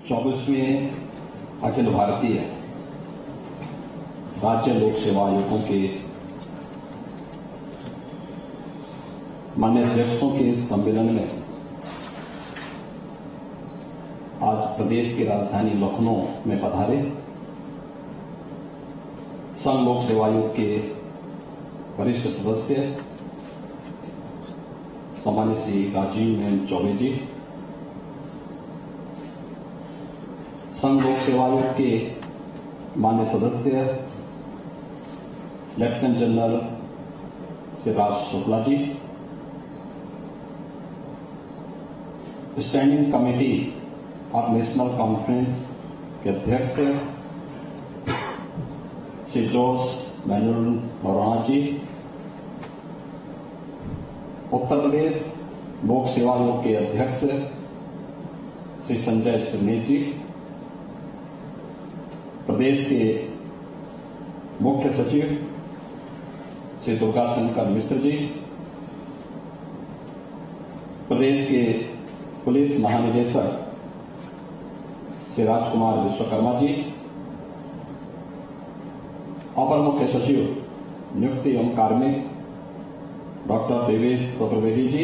24वें अखिल भारतीय राज्य लोक सेवा आयोगों के माननीय अध्यक्षों के सम्मेलन में आज प्रदेश की राजधानी लखनऊ में पधारे संघ लोक सेवा आयोग के वरिष्ठ सदस्य सामान्य श्री राजीव नयन चौबे जी, संघ लोक सेवा आयोग के मान्य सदस्य lieutenant general Shivraj Shukla ji, standing committee of National Conference के अध्यक्ष श्री जोस मैनुअल नौराना जी, उत्तर प्रदेश लोक सेवा आयोग के अध्यक्ष श्री संजय सिन्हा जी, प्रदेश के मुख्य सचिव श्री दुर्गाशंकर मिश्र जी, प्रदेश के पुलिस महानिदेशक श्री राजकुमार विश्वकर्मा जी, अपर मुख्य सचिव नियुक्ति एवं कार्मिक डॉक्टर देवेश चतुर्वेदी जी,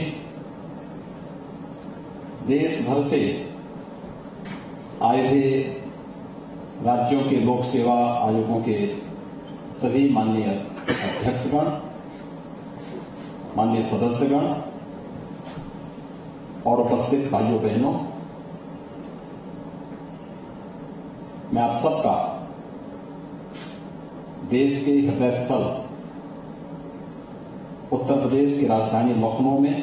देश भर से आए हुए राज्यों के लोक सेवा आयोगों के सभी माननीय अध्यक्षगण, माननीय सदस्यगण और उपस्थित भाइयों बहनों, मैं आप सबका देश के हृदय स्थल उत्तर प्रदेश की राजधानी लखनऊ में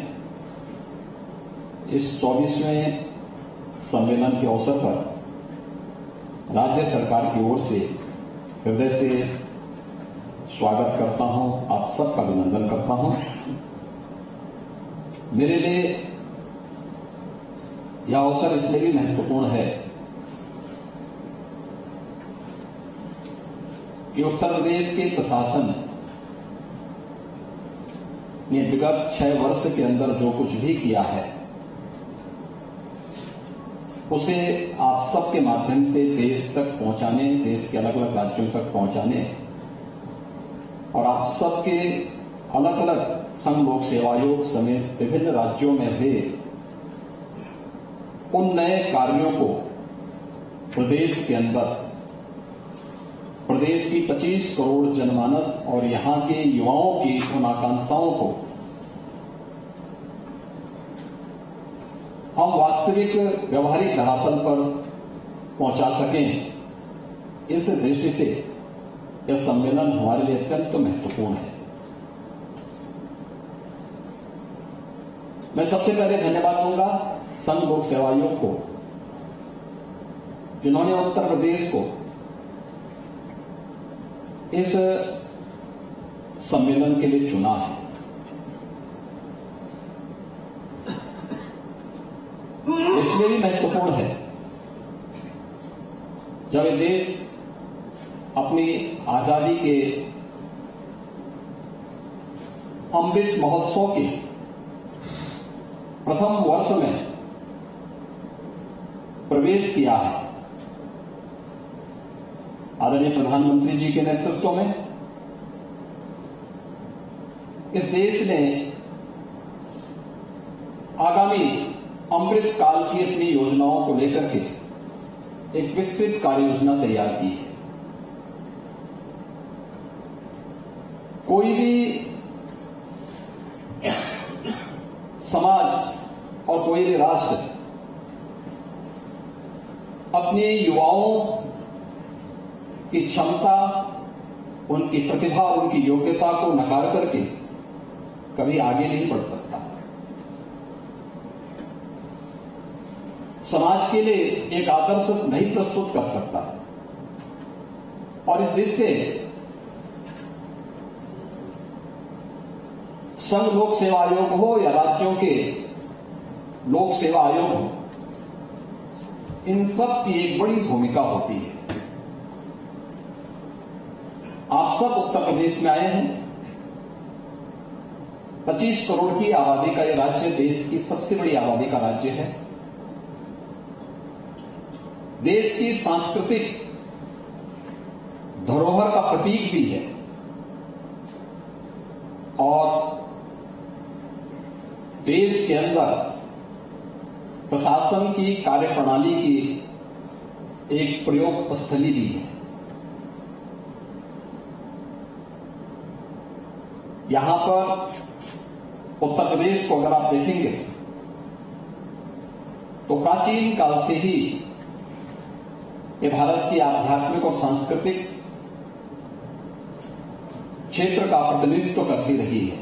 इस 24वें सम्मेलन के अवसर पर राज्य सरकार की ओर से हृदय से स्वागत करता हूं, आप सबका अभिनंदन करता हूं। मेरे लिए यह अवसर इसलिए भी महत्वपूर्ण है कि उत्तर प्रदेश के प्रशासन ने विगत 6 वर्ष के अंदर जो कुछ भी किया है उसे आप सबके माध्यम से देश तक पहुंचाने, देश के अलग अलग राज्यों तक पहुंचाने और आप सबके अलग अलग संघ लोक सेवा आयोग समेत विभिन्न राज्यों में हुए उन नए कार्यों को प्रदेश के अंदर प्रदेश की 25 करोड़ जनमानस और यहां के युवाओं की उन आकांक्षाओं को हम वास्तविक व्यवहारिक धरातल पर पहुंचा सकें, इस दृष्टि से यह सम्मेलन हमारे लिए अत्यंत महत्वपूर्ण है। मैं सबसे पहले धन्यवाद दूंगा संघ लोक सेवा आयोग को, जिन्होंने उत्तर प्रदेश को इस सम्मेलन के लिए चुना है। इसलिए भी महत्वपूर्ण है जब ये देश अपनी आजादी के अमृत महोत्सव के प्रथम वर्ष में प्रवेश किया है। आदरणीय प्रधानमंत्री जी के नेतृत्व में इस देश ने आगामी अमृत काल की अपनी योजनाओं को लेकर के एक विस्तृत कार्य योजना तैयार की है। कोई भी समाज और कोई भी राष्ट्र अपने युवाओं की क्षमता, उनकी प्रतिभा, उनकी योग्यता को नकार करके कभी आगे नहीं बढ़ सकता। समाज के लिए एक आदर्श नहीं प्रस्तुत कर सकता। और इस दृष्टि से संघ लोक सेवा आयोग हो या राज्यों के लोक सेवा आयोग हो, इन सब की एक बड़ी भूमिका होती है। आप सब उत्तर प्रदेश में आए हैं। 25 करोड़ की आबादी का यह राज्य देश की सबसे बड़ी आबादी का राज्य है। देश की सांस्कृतिक धरोहर का प्रतीक भी है और देश के अंदर प्रशासन की कार्यप्रणाली की एक प्रयोग स्थली भी है। यहां पर उत्तर प्रदेश को अगर आप देखेंगे तो प्राचीन काल से ही ये भारत की आध्यात्मिक और सांस्कृतिक क्षेत्र का प्रतिनिधित्व करती रही है।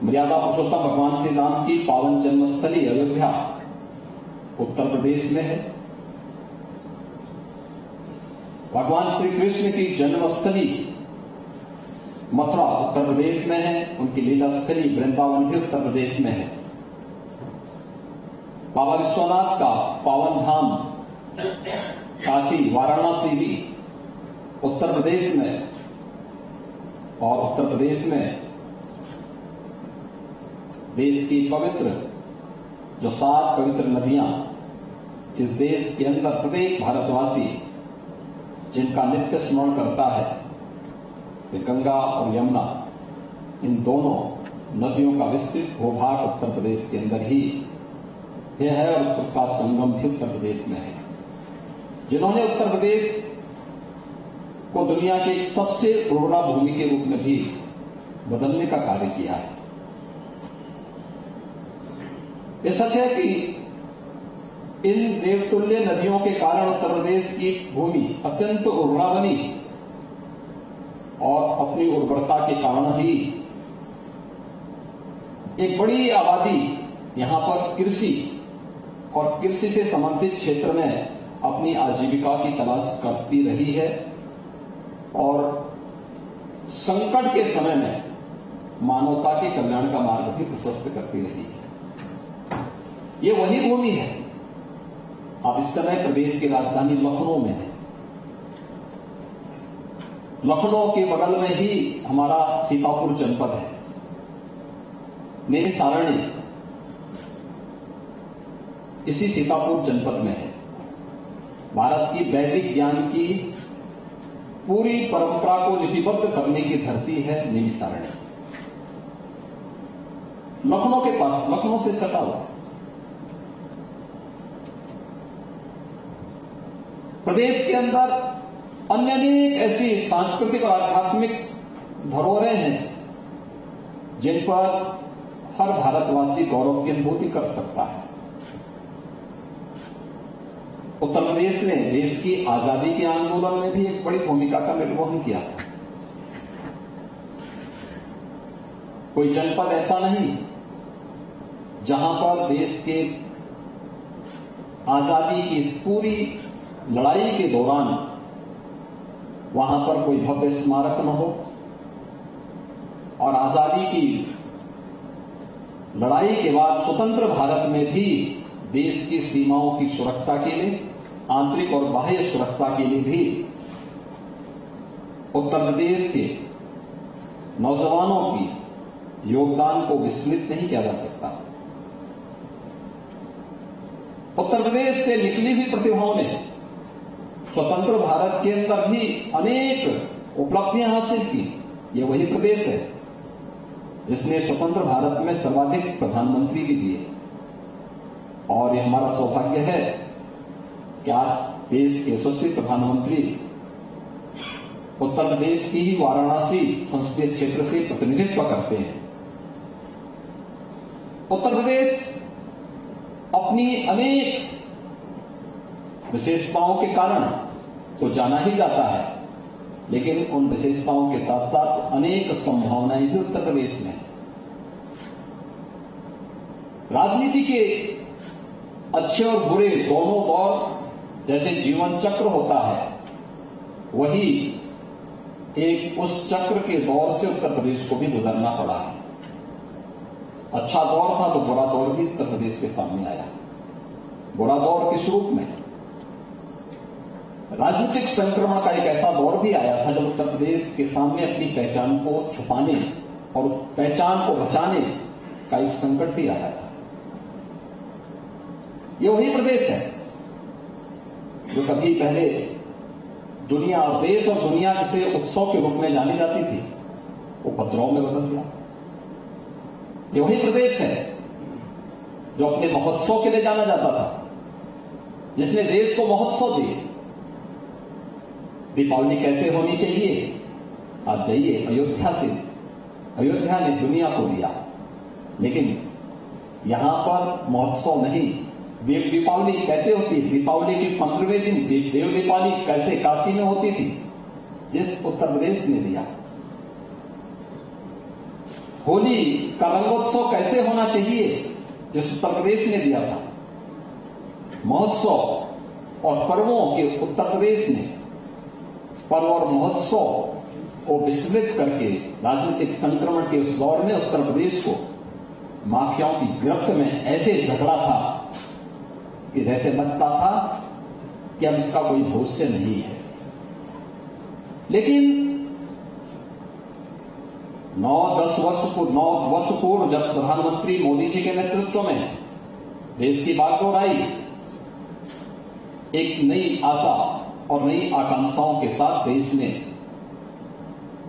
मर्यादा पुरुषोत्तम भगवान श्री राम की पावन जन्मस्थली अयोध्या उत्तर प्रदेश में है। भगवान श्री कृष्ण की जन्मस्थली मथुरा उत्तर प्रदेश में है। उनकी लीला स्थली वृंदावन भी उत्तर प्रदेश में है। बाबा विश्वनाथ का पावन धाम काशी वाराणसी भी उत्तर प्रदेश में और उत्तर प्रदेश में देश की पवित्र जो 7 पवित्र नदियां इस देश के अंदर प्रत्येक भारतवासी जिनका नित्य स्मरण करता है कि गंगा और यमुना इन दोनों नदियों का विस्तृत भूभाग उत्तर प्रदेश के अंदर ही यह है और उनका संगम भी उत्तर प्रदेश में है। जिन्होंने उत्तर प्रदेश को दुनिया के एक सबसे उर्वरा भूमि के रूप में भी बदलने का कार्य किया है। यह सच है कि इन देवतुल्य नदियों के कारण उत्तर प्रदेश की भूमि अत्यंत उर्वरा बनी और अपनी उर्वरता के कारण ही एक बड़ी आबादी यहां पर कृषि और कृषि से संबंधित क्षेत्र में अपनी आजीविका की तलाश करती रही है और संकट के समय में मानवता के कल्याण का मार्ग भी प्रशस्त करती रही है। ये वही भूमि है। आप इस समय प्रदेश की राजधानी लखनऊ में है। लखनऊ के बगल में ही हमारा सीतापुर जनपद है। मेरी सारणी इसी सीतापुर जनपद में है। भारत की वैदिक ज्ञान की पूरी परंपरा को लिपिबद्ध करने की धरती है नेमी सारणी। लखनऊ के पास, लखनऊ से सटा हुआ प्रदेश के अंदर अन्य अनेक ऐसी सांस्कृतिक और आध्यात्मिक धरोहरें हैं जिन पर हर भारतवासी गौरव की अनुभूति कर सकता है। उत्तर प्रदेश ने देश की आजादी के आंदोलन में भी एक बड़ी भूमिका का निर्वहन किया था। कोई जनपद ऐसा नहीं जहां पर देश के आजादी की इस पूरी लड़ाई के दौरान वहां पर कोई भव्य स्मारक न हो और आजादी की लड़ाई के बाद स्वतंत्र भारत में भी देश की सीमाओं की सुरक्षा के लिए, आंतरिक और बाह्य सुरक्षा के लिए भी उत्तर प्रदेश के नौजवानों की योगदान को विस्मृत नहीं किया जा सकता। उत्तर प्रदेश से निकली हुई प्रतिभाओं ने स्वतंत्र भारत के अंदर भी अनेक उपलब्धियां हासिल की। ये वही प्रदेश है जिसने स्वतंत्र भारत में सर्वाधिक प्रधानमंत्री भी दिए और यह हमारा सौभाग्य है कि आज देश के यशस्वी प्रधानमंत्री उत्तर प्रदेश की ही वाराणसी संसदीय क्षेत्र से प्रतिनिधित्व करते हैं। उत्तर प्रदेश अपनी अनेक विशेषताओं के कारण तो जाना ही जाता है, लेकिन उन विशेषताओं के साथ साथ अनेक संभावनाएं भी उत्तर प्रदेश में। राजनीति के अच्छे और बुरे दोनों दौर जैसे जीवन चक्र होता है, वही एक उस चक्र के दौर से उत्तर प्रदेश को भी गुजरना पड़ा है। अच्छा दौर था तो बुरा दौर भी उत्तर प्रदेश के सामने आया। बुरा दौर किस रूप में? राजनीतिक संक्रमण का एक ऐसा दौर भी आया था जब उत्तर प्रदेश के सामने अपनी पहचान को छुपाने और पहचान को बचाने का एक संकट भी आया था। ये वही प्रदेश है जो कभी पहले दुनिया और देश और दुनिया जिसे उत्सव के रूप में जानी जाती थी वो उपद्रव में बदल गया। ये वही प्रदेश है जो अपने महोत्सव के लिए जाना जाता था, जिसने देश को महोत्सव दिए। दीपावली कैसे होनी चाहिए? आप जाइए अयोध्या से, अयोध्या ने दुनिया को दिया, लेकिन यहां पर महोत्सव नहीं। देव दीपावली कैसे होती है? दीपावली के 15वें दिन देव दीपावली कैसे काशी में होती थी, जिस उत्तर प्रदेश ने दिया। होली का रंगोत्सव कैसे होना चाहिए, जिस उत्तर प्रदेश ने दिया था। महोत्सव और पर्वों के उत्तर प्रदेश ने पर्व और महोत्सव को विस्मृत करके राजनीतिक संक्रमण के उस दौर में उत्तर प्रदेश को माफियाओं की गिरफ्त में ऐसे झगड़ा था कि जैसे लगता था कि अब इसका कोई भविष्य नहीं है। लेकिन 9 वर्ष पूर्व जब प्रधानमंत्री मोदी जी के नेतृत्व में देश की बागडोर आई, एक नई आशा और नई आकांक्षाओं के साथ देश ने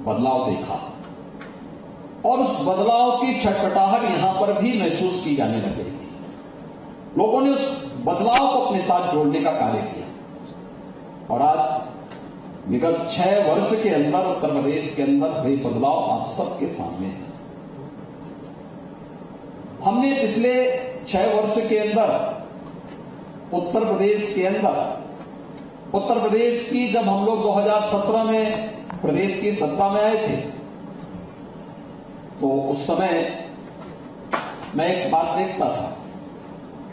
बदलाव देखा और उस बदलाव की छटपटाहट यहां पर भी महसूस की जाने लग गई। लोगों ने उस बदलाव को अपने साथ जोड़ने का कार्य किया और आज विगत 6 वर्ष के अंदर उत्तर प्रदेश के अंदर हुए बदलाव आप सबके सामने है। हमने पिछले 6 वर्ष के अंदर उत्तर प्रदेश के अंदर उत्तर प्रदेश की जब हम लोग 2017 में प्रदेश की सत्ता में आए थे तो उस समय मैं एक बात देखता था,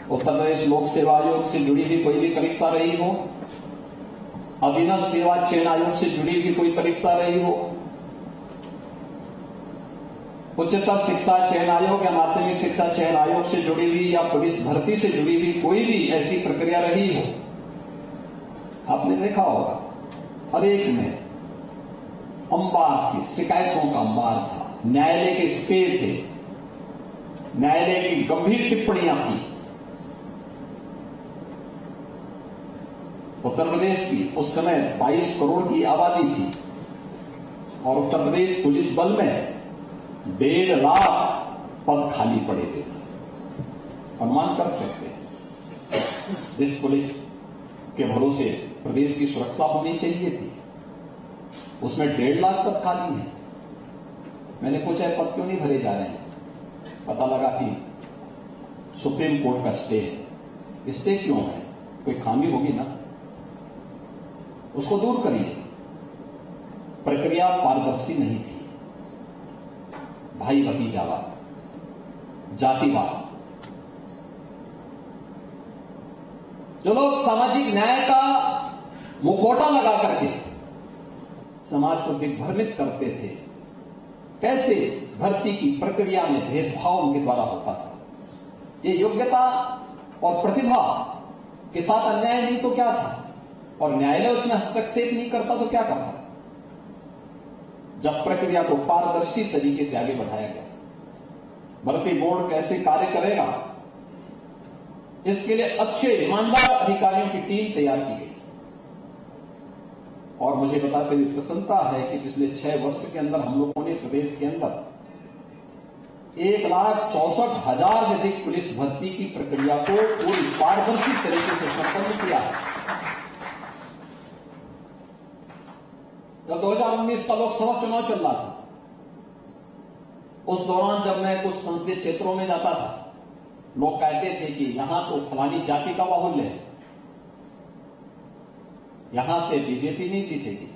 उत्तर प्रदेश लोक सेवा आयोग से जुड़ी हुई कोई भी परीक्षा रही हो, अधीनस्थ सेवा चयन आयोग से जुड़ी हुई कोई परीक्षा रही हो, उच्चतर शिक्षा चयन आयोग या माध्यमिक शिक्षा चयन आयोग से जुड़ी हुई या पुलिस भर्ती से जुड़ी हुई कोई भी ऐसी प्रक्रिया रही हो, आपने देखा होगा हर एक में अंबार की शिकायतों का अंबार था, न्यायालय के स्टे थे, न्यायालय की गंभीर टिप्पणियां थी। उत्तर प्रदेश की उस समय 22 करोड़ की आबादी थी और उत्तर प्रदेश पुलिस बल में 1.5 लाख पद खाली पड़े थे। अनुमान कर सकते हैं जिस पुलिस के भरोसे प्रदेश की सुरक्षा होनी चाहिए थी उसमें 1.5 लाख पद खाली हैं। मैंने पूछा पद क्यों नहीं भरे जा रहे हैं? पता लगा कि सुप्रीम कोर्ट का स्टे है। स्टे क्यों है? कोई खामी होगी ना, उसको दूर करिए। प्रक्रिया पारदर्शी नहीं थी, भाई भतीजावाद, जातिवाद। जो लोग सामाजिक न्याय का मुखौटा लगा करके समाज को दिग्भ्रमित करते थे, कैसे भर्ती की प्रक्रिया में भेदभाव उनके द्वारा होता था। ये योग्यता और प्रतिभा के साथ अन्याय नहीं तो क्या था, और न्यायालय उसमें हस्तक्षेप नहीं करता तो क्या करता। जब प्रक्रिया को पारदर्शी तरीके से आगे बढ़ाया गया, भर्ती बोर्ड कैसे कार्य करेगा इसके लिए अच्छे ईमानदार अधिकारियों की टीम तैयार की गई। और मुझे बताते हुए प्रसन्नता है कि पिछले 6 वर्ष के अंदर हम लोगों ने प्रदेश के अंदर 1,64,000 से अधिक पुलिस भर्ती की प्रक्रिया को पूरी पारदर्शी तरीके से संपन्न किया है। जब 2019 का लोकसभा चुनाव चल रहा था, उस दौरान जब मैं कुछ संसदीय क्षेत्रों में जाता था, लोग कहते थे कि यहां तो फलानी जाति का बाहुल्य है, यहां से बीजेपी नहीं जीतेगी।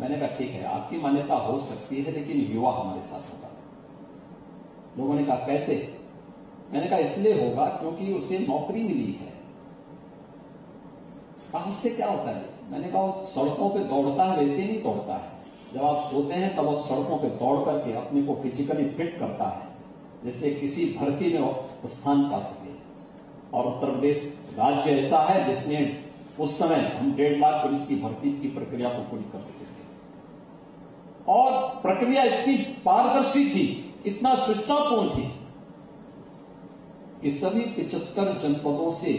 मैंने कहा ठीक है, आपकी मान्यता हो सकती है, लेकिन युवा हमारे साथ होगा। लोगों ने कहा कैसे? मैंने कहा इसलिए होगा क्योंकि उसे नौकरी मिली है। कहा उससे क्या होता है? मैंने कहा वो सड़कों पे दौड़ता है, वैसे नहीं दौड़ता है। जब आप सोते हैं तब वो सड़कों पे दौड़ करके अपने को फिजिकली फिट करता है, जिससे किसी भर्ती में वो स्थान पा सके। और उत्तर प्रदेश राज्य ऐसा है जिसमें उस समय हम 1.5 लाख पुलिस की भर्ती की प्रक्रिया को पूरी कर चुके थे और प्रक्रिया इतनी पारदर्शी थी, इतना सुष्टापूर्ण थी कि सभी 75 जनपदों से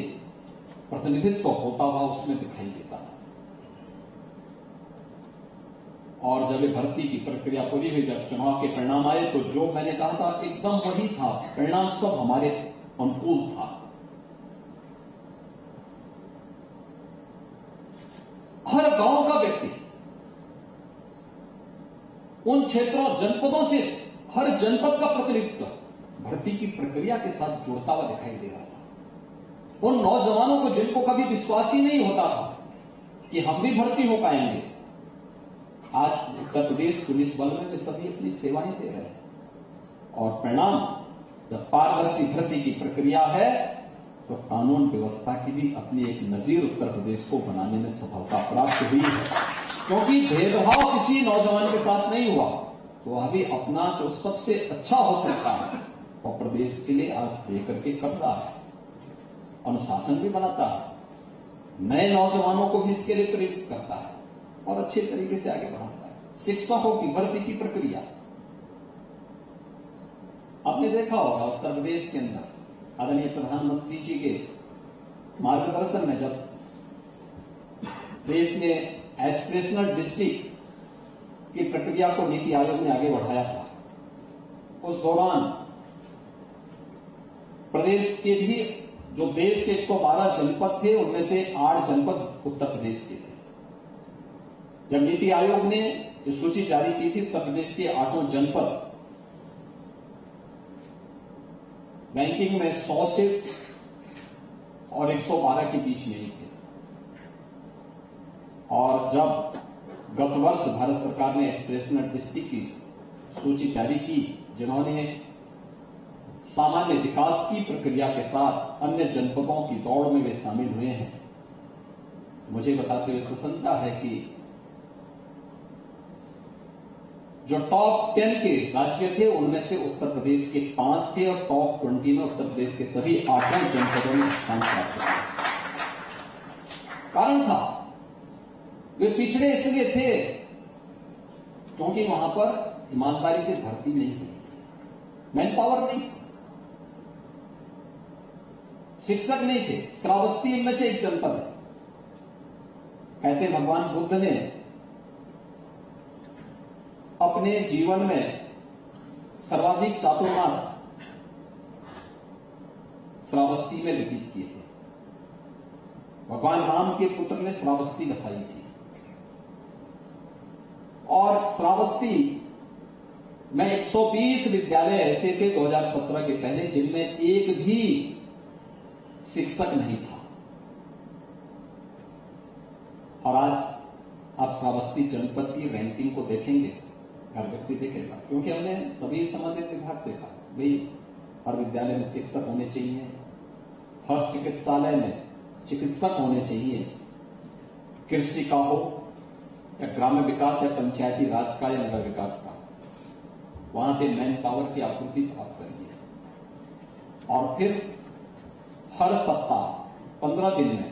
प्रतिनिधित्व होता हुआ उसमें दिखाई देता है। और जब ये भर्ती की प्रक्रिया पूरी हुई, जब चुनाव के परिणाम आए, तो जो मैंने कहा था एकदम वही था। परिणाम सब हमारे अनुकूल था। हर गांव का व्यक्ति उन क्षेत्रों जनपदों से हर जनपद का प्रतिनिधित्व भर्ती की प्रक्रिया के साथ जुड़ता हुआ दिखाई दे रहा था। उन नौजवानों को जिनको कभी विश्वास ही नहीं होता था कि हम भी भर्ती हो पाएंगे, आज उत्तर प्रदेश पुलिस बल में वे सभी अपनी सेवाएं दे रहे हैं। और परिणाम, जब पारदर्शी भर्ती की प्रक्रिया है तो कानून व्यवस्था की भी अपनी एक नजीर उत्तर प्रदेश को बनाने में सफलता प्राप्त हुई है। क्योंकि भेदभाव किसी नौजवान के साथ नहीं हुआ, तो वह भी अपना जो सबसे अच्छा हो सकता है और प्रदेश के लिए आज दे करके करता है, अनुशासन भी बनाता है, नए नौजवानों को भी इसके लिए प्रेरित करता है और अच्छे तरीके से आगे बढ़ाता है। शिक्षकों की भर्ती की प्रक्रिया आपने देखा होगा उत्तर प्रदेश के अंदर आदरणीय प्रधानमंत्री जी के मार्गदर्शन में जब देश ने एस्पिरेशनल डिस्ट्रिक्ट की प्रक्रिया को नीति आयोग ने आगे बढ़ाया था, उस दौरान प्रदेश के भी जो देश के 112 जनपद थे उनमें से 8 जनपद उत्तर प्रदेश के थे। जब नीति आयोग ने ये सूची जारी की थी, उत्तर प्रदेश के 8 जनपद रैंकिंग में 100 से और 112 के बीच में ही थे। और जब गत वर्ष भारत सरकार ने एस्पिरेशनल डिस्ट्रिक्ट की सूची जारी की, जिन्होंने सामान्य विकास की प्रक्रिया के साथ अन्य जनपदों की दौड़ में वे शामिल हुए हैं, मुझे बताते हुए प्रसन्नता है कि जो टॉप 10 के राज्य थे उनमें से उत्तर प्रदेश के 5 थे और टॉप 20 में उत्तर प्रदेश के सभी 8 जनपदों में स्थान प्राप्त किया। कारण था, वे पिछड़े इसलिए थे क्योंकि वहां पर ईमानदारी से भर्ती नहीं हुई, मैन पावर नहीं, शिक्षक नहीं थे। श्रावस्ती इनमें से एक जनपद है। कहते भगवान बुद्ध ने अपने जीवन में सर्वाधिक चातुर्मास श्रावस्ती में व्यतीत किए थे। भगवान राम के पुत्र ने श्रावस्ती बसाई थी और श्रावस्ती में 120 विद्यालय ऐसे थे 2017 के पहले जिनमें एक भी शिक्षक नहीं था। और आज आप श्रावस्ती जनपद की रैंकिंग को देखेंगे, हर व्यक्ति देखेगा, क्योंकि हमने सभी संबंधित विभाग से कहा भाई हर विद्यालय में शिक्षक होने चाहिए, हर चिकित्सालय में चिकित्सक होने चाहिए, कृषि का हो या ग्राम्य विकास या पंचायती राज का या नगर विकास का, वहां पे मैन पावर की आपूर्ति प्राप्त करिए। और फिर हर सप्ताह 15 दिन में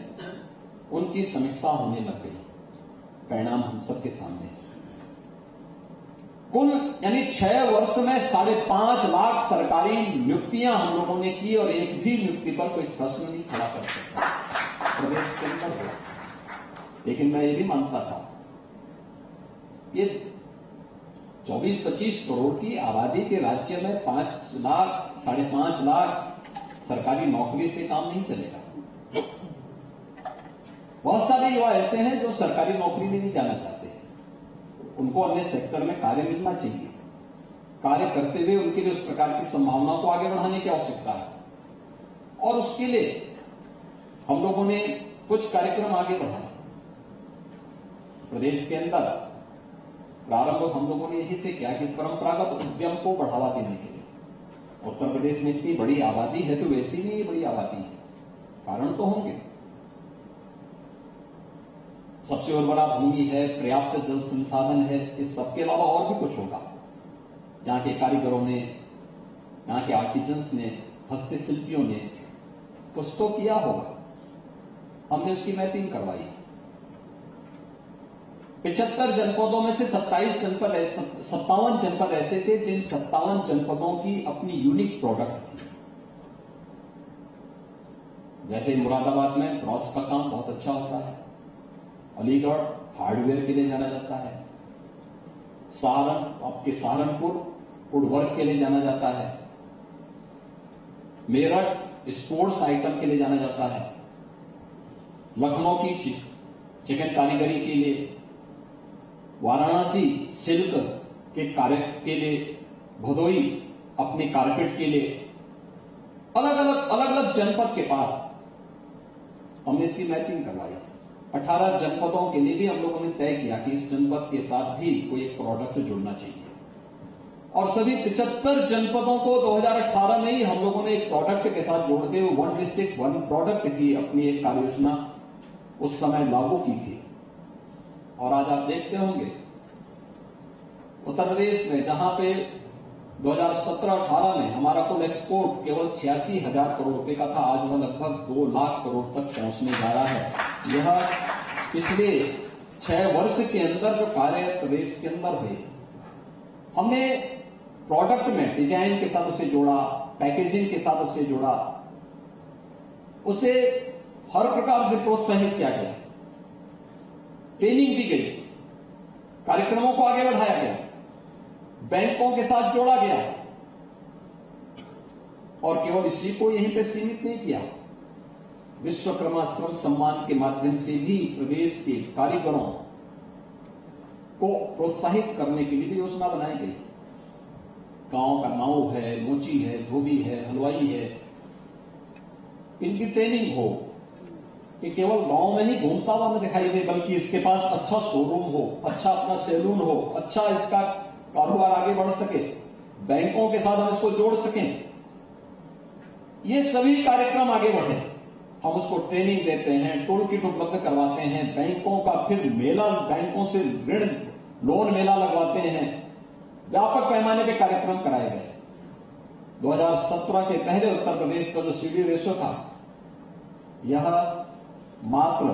उनकी समीक्षा होने लग गई। परिणाम हम सबके सामने है। कुल यानी 6 वर्ष में 5.5 लाख सरकारी नियुक्तियां हम लोगों ने की और एक भी नियुक्ति पर कोई प्रश्न नहीं खड़ा कर सकता प्रदेश के अंदर हो। लेकिन मैं ये भी मानता था ये 24-25 करोड़ की आबादी के राज्य में 5 लाख 5.5 लाख सरकारी नौकरी से काम नहीं चलेगा। बहुत सारे युवा ऐसे हैं जो सरकारी नौकरी में नहीं जाना चाहते, उनको अन्य सेक्टर में कार्य मिलना चाहिए। कार्य करते हुए उनके लिए उस प्रकार की संभावनाओं को आगे बढ़ाने की आवश्यकता है और उसके लिए हम लोगों ने कुछ कार्यक्रम आगे बढ़ाए। प्रदेश के अंदर प्रारंभ हम लोगों ने यही से किया कि परंपरागत उद्यम को बढ़ावा देने के लिए, उत्तर प्रदेश में इतनी बड़ी आबादी है तो वैसी नहीं बड़ी आबादी है, कारण तो होंगे। सबसे उर्वरा भूमि है, पर्याप्त जल संसाधन है, इस सबके अलावा और भी कुछ होगा। यहाँ के कारीगरों ने, यहाँ के आर्टिजन्स ने, हस्तशिल्पियों ने कुछ तो किया होगा, हमने उसकी मैपिंग करवाई। 75 जनपदों में से 57 जनपद ऐसे थे जिन 57 जनपदों की अपनी यूनिक प्रोडक्ट थी। जैसे मुरादाबाद में ब्रॉस का काम बहुत अच्छा होता है, अलीगढ़ हार्डवेयर के लिए जाना जाता है, आपके सहारनपुर वुडवर्क के लिए जाना जाता है, मेरठ स्पोर्ट्स आइटम के लिए जाना जाता है, लखनऊ की चिकन कारीगरी के लिए, वाराणसी सिल्क के कार्य के लिए, भदोई अपने कारपेट के लिए, अलग अलग जनपद के पास हमने इसकी मैपिंग करवाई। 18 जनपदों के लिए भी हम लोगों ने तय किया कि इस जनपद के साथ भी कोई एक प्रोडक्ट जुड़ना चाहिए, और सभी 75 जनपदों को 2018 में ही हम लोगों ने एक प्रोडक्ट के साथ जोड़ते हुए 1 डिस्ट्रिक्ट 1 प्रोडक्ट की अपनी एक कार्ययोजना उस समय लागू की थी। और आज आप देखते होंगे उत्तर प्रदेश में जहां पे 2017-18 में हमारा कुल एक्सपोर्ट केवल 86,000 करोड़ रुपए का था, आज वह लगभग 2 लाख करोड़ तक पहुंचने जा रहा है। यह पिछले 6 वर्ष के अंदर जो कार्य प्रदेश के अंदर हुए, हमने प्रोडक्ट में डिजाइन के साथ उसे जोड़ा, पैकेजिंग के साथ उसे जोड़ा, उसे हर प्रकार से प्रोत्साहित किया गया, ट्रेनिंग दी गई, कार्यक्रमों को आगे बढ़ाया गया, बैंकों के साथ जोड़ा गया, और केवल इसी को यहीं पे सीमित नहीं किया, विश्वकर्मा श्रम सम्मान के माध्यम से भी प्रदेश के कारीगरों को प्रोत्साहित करने के लिए भी योजना बनाई गई। गांव का नाव है, मोची है, धोबी है, हलवाई है, इनकी ट्रेनिंग हो कि केवल गांव में ही घूमता हुआ न दिखाई दे, बल्कि इसके पास अच्छा शोरूम हो, अच्छा अपना सैलून हो, अच्छा इसका कारोबार आगे बढ़ सके, बैंकों के साथ हम इसको जोड़ सकें। ये सभी कार्यक्रम आगे बढ़े, हम उसको ट्रेनिंग देते हैं, टूल किट उपलब्ध करवाते हैं, बैंकों का फिर मेला, बैंकों से ऋण लोन मेला लगवाते हैं, व्यापक पैमाने पे कार्यक्रम कराए गए। 2017 के पहले उत्तर प्रदेश का जो सीडी रेशो था, यह मात्र